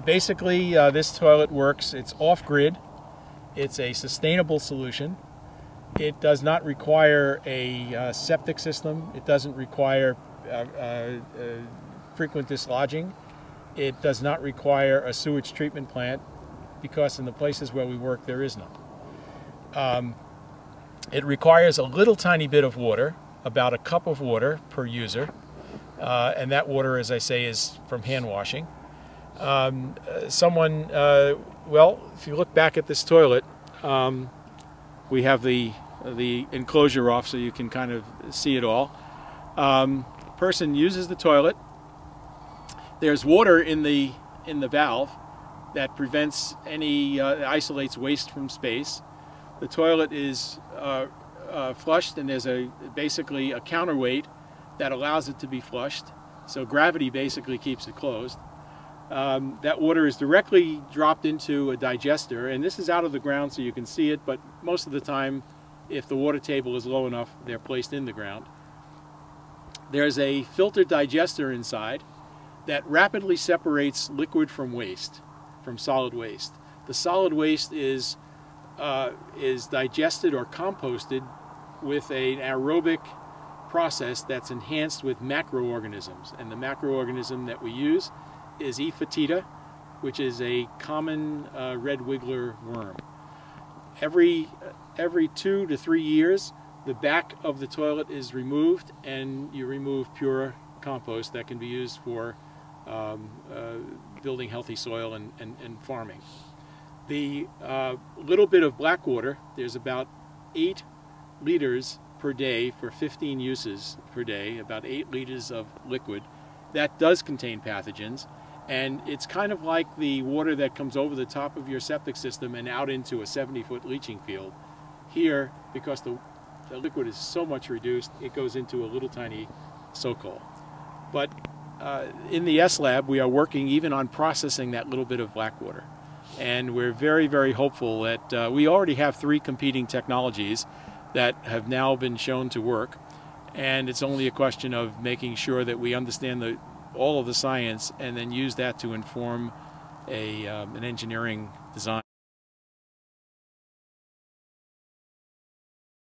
Basically, this toilet works. It's off-grid. It's a sustainable solution. It does not require a septic system. It doesn't require frequent dislodging. It does not require a sewage treatment plant, because in the places where we work there is none. It requires a little tiny bit of water, about a cup of water per user, and that water, as I say, is from hand washing. Well, if you look back at this toilet, we have the enclosure off so you can kind of see it all. Person uses the toilet. There's water in the valve that prevents any isolates waste from space. The toilet is flushed, and there's basically a counterweight that allows it to be flushed. So gravity basically keeps it closed. That water is directly dropped into a digester, and this is out of the ground so you can see it, but most of the time, if the water table is low enough, they're placed in the ground. There's a filter digester inside that rapidly separates liquid from waste, from solid waste. The solid waste is digested or composted with an aerobic process that's enhanced with macroorganisms, and the macroorganism that we use is E. fetida, which is a common red wiggler worm. Every 2 to 3 years, the back of the toilet is removed, and you remove pure compost that can be used for building healthy soil and farming. The little bit of black water, there's about 8 liters per day for 15 uses per day, about 8 liters of liquid. That does contain pathogens, and it's kind of like the water that comes over the top of your septic system and out into a 70-foot leaching field. Here, because the liquid is so much reduced, it goes into a little tiny soak hole. But in the S-Lab, we are working even on processing that little bit of black water. And we're very, very hopeful that we already have 3 competing technologies that have now been shown to work. And it's only a question of making sure that we understand all of the science and then use that to inform an engineering design.